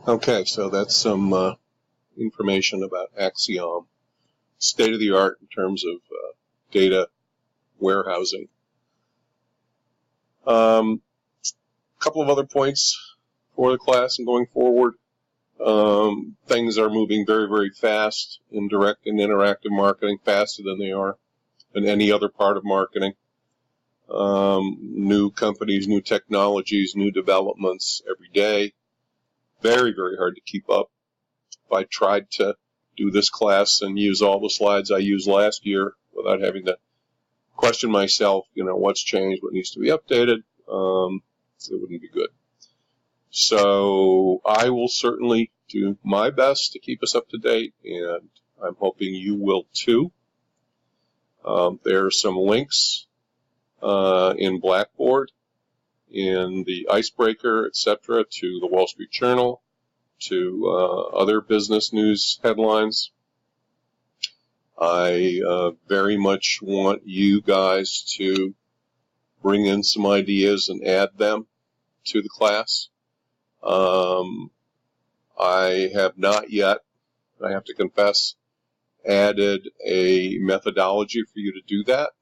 Okay, so that's some information about Axiom, state of the art in terms of data warehousing. Couple of other points for the class and going forward. Things are moving very, very fast in direct and interactive marketing, faster than they are in any other part of marketing. New companies, new technologies, new developments every day. Very, very hard to keep up. If I tried to do this class and use all the slides I used last year without having to question myself, what's changed, what needs to be updated, it wouldn't be good. So I will certainly do my best to keep us up to date, and I'm hoping you will too. There are some links in Blackboard, in the Icebreaker, etc., to the Wall Street Journal, to other business news headlines. I very much want you guys to bring in some ideas and add them to the class. I have not yet, I have to confess, added a methodology for you to do that,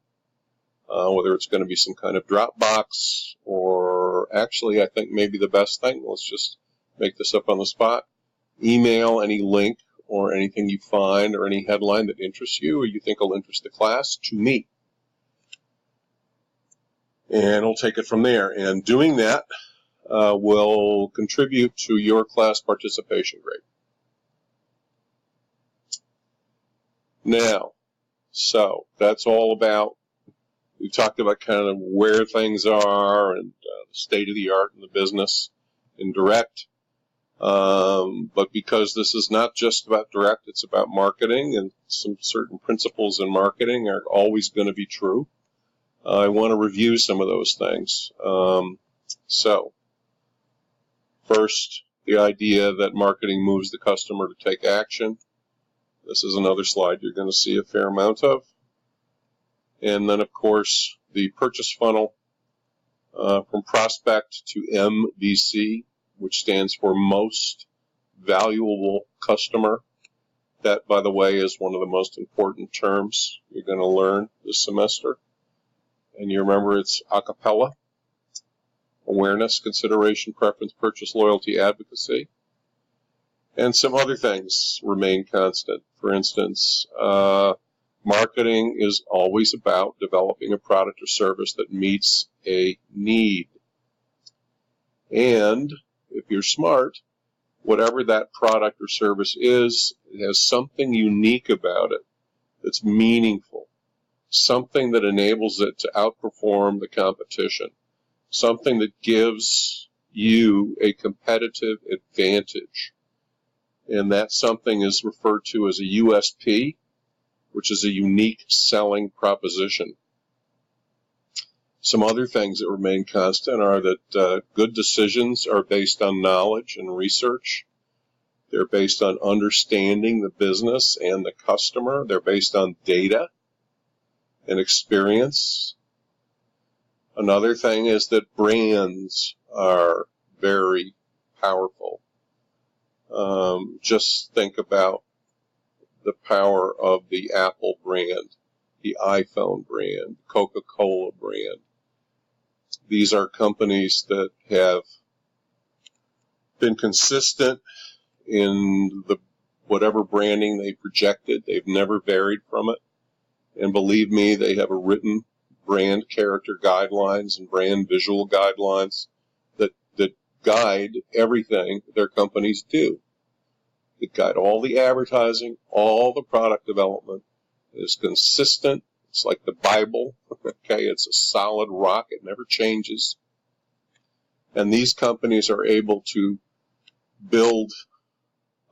whether it's going to be some kind of Dropbox or actually I think maybe the best thing, let's just make this up on the spot, email any link or anything you find or any headline that interests you or you think will interest the class to me. And we'll take it from there. And doing that will contribute to your class participation grade. Now, so that's all about, we talked about kind of where things are and the state of the art in the business in direct. But because this is not just about direct, it's about marketing, and some certain principles in marketing are always going to be true. I want to review some of those things. So, first, the idea that marketing moves the customer to take action. This is another slide you're going to see a fair amount of. And then, of course, the purchase funnel from prospect to MVC, which stands for most valuable customer. That, by the way, is one of the most important terms you're going to learn this semester. And you remember it's a cappella: awareness, consideration, preference, purchase, loyalty, advocacy. And some other things remain constant. For instance, marketing is always about developing a product or service that meets a need. And if you're smart, whatever that product or service is, it has something unique about it that's meaningful, something that enables it to outperform the competition, something that gives you a competitive advantage. And that something is referred to as a USP, which is a unique selling proposition. Some other things that remain constant are that good decisions are based on knowledge and research. They're based on understanding the business and the customer. They're based on data and experience. Another thing is that brands are very powerful. Just think about the power of the Apple brand, the iPhone brand, Coca-Cola brand. These are companies that have been consistent in whatever branding they projected. They've never varied from it. And believe me, they have a written brand character guidelines and brand visual guidelines that guide everything their companies do. That guide all the advertising, all the product development. It is consistent. It's like the Bible. Okay, it's a solid rock. It never changes. And these companies are able to build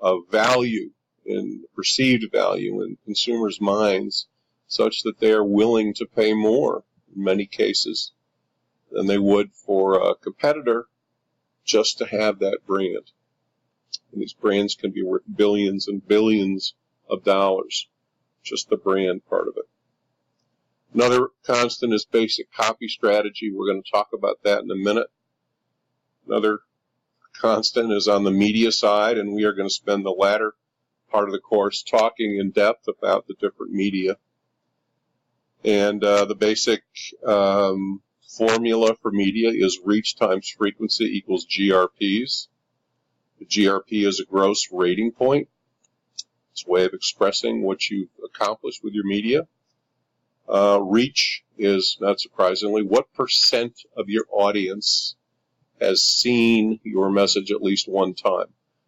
a value and perceived value in consumers' minds such that they are willing to pay more in many cases than they would for a competitor just to have that brand. And these brands can be worth billions and billions of dollars, just the brand part of it. Another constant is basic copy strategy. We're going to talk about that in a minute. Another constant is on the media side, and we are going to spend the latter part of the course talking in depth about the different media. And the basic formula for media is reach times frequency equals GRPs. The GRP is a gross rating point. It's a way of expressing what you've accomplished with your media. Reach is, not surprisingly, what percent of your audience has seen your message at least one time.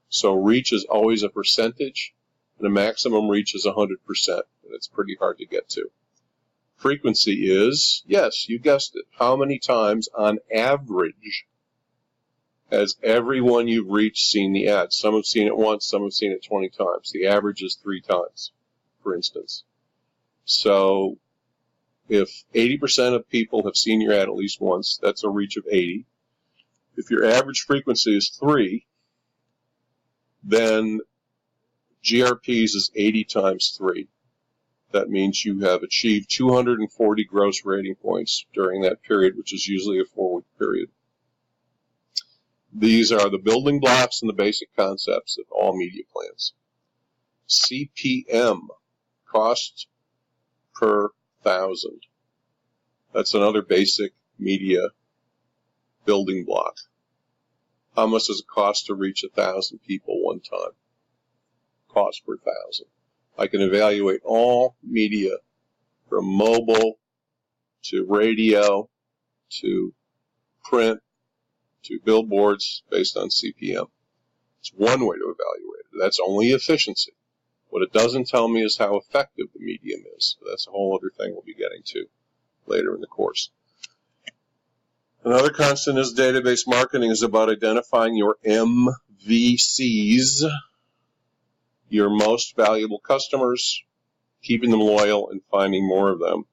So reach is always a percentage, and the maximum reach is 100%, and it's pretty hard to get to. Frequency is, yes, you guessed it, how many times on average has everyone you've reached seen the ad? Some have seen it once, some have seen it 20 times. The average is 3 times, for instance. So if 80% of people have seen your ad at least once, that's a reach of 80. If your average frequency is 3, then GRPs is 80 times 3. That means you have achieved 240 gross rating points during that period, which is usually a 4-week period. These are the building blocks and the basic concepts of all media plans. CPM, cost per thousand. That's another basic media building block. How much does it cost to reach 1,000 people one time? Cost per thousand. I can evaluate all media from mobile to radio to print to billboards based on CPM. It's one way to evaluate it. That's only efficiency. What it doesn't tell me is how effective the medium is. That's a whole other thing we'll be getting to later in the course. Another constant is database marketing is about identifying your MVCs, your most valuable customers, keeping them loyal, and finding more of them.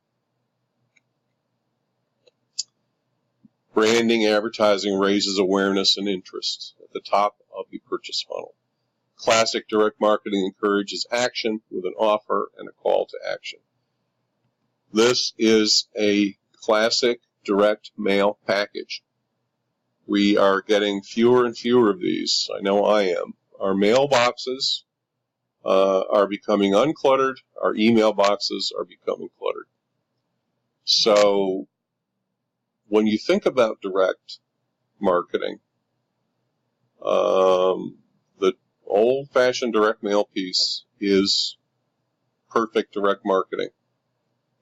Branding, advertising raises awareness and interest at the top of the purchase funnel. Classic direct marketing encourages action with an offer and a call to action. This is a classic direct mail package. We are getting fewer and fewer of these. I know I am. Our mailboxes are becoming uncluttered. Our email boxes are becoming cluttered. So when you think about direct marketing, the old-fashioned direct mail piece is perfect direct marketing,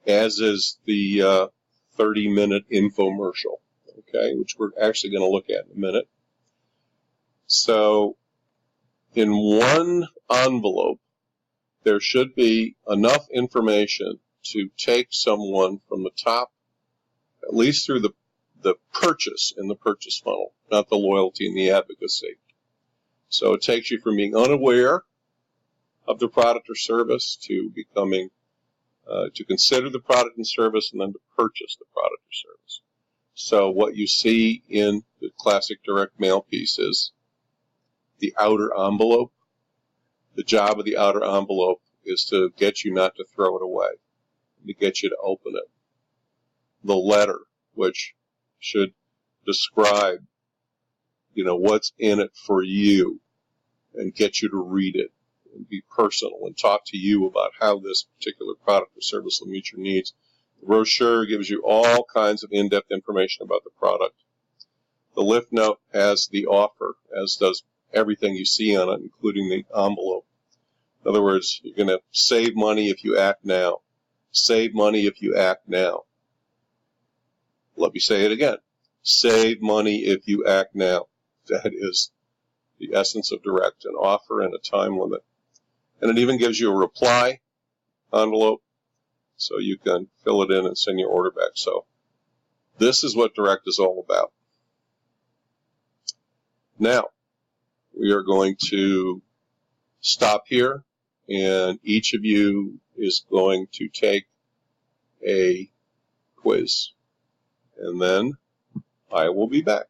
as is the 30-minute infomercial, okay, which we're actually going to look at in a minute. So in one envelope, there should be enough information to take someone from the top, at least through the purchase in the purchase funnel, not the loyalty and the advocacy. So it takes you from being unaware of the product or service to becoming, to consider the product and service, and then to purchase the product or service. So what you see in the classic direct mail piece is the outer envelope. The job of the outer envelope is to get you not to throw it away, to get you to open it. The letter, which should describe, what's in it for you and get you to read it and be personal and talk to you about how this particular product or service will meet your needs. The brochure gives you all kinds of in-depth information about the product. The lift note has the offer, as does everything you see on it, including the envelope. In other words, you're going to save money if you act now. Save money if you act now. Let me say it again. Save money if you act now. That is the essence of direct, an offer and a time limit. And it even gives you a reply envelope, so you can fill it in and send your order back. So this is what direct is all about. Now, we are going to stop here, and each of you is going to take a quiz. And then I will be back.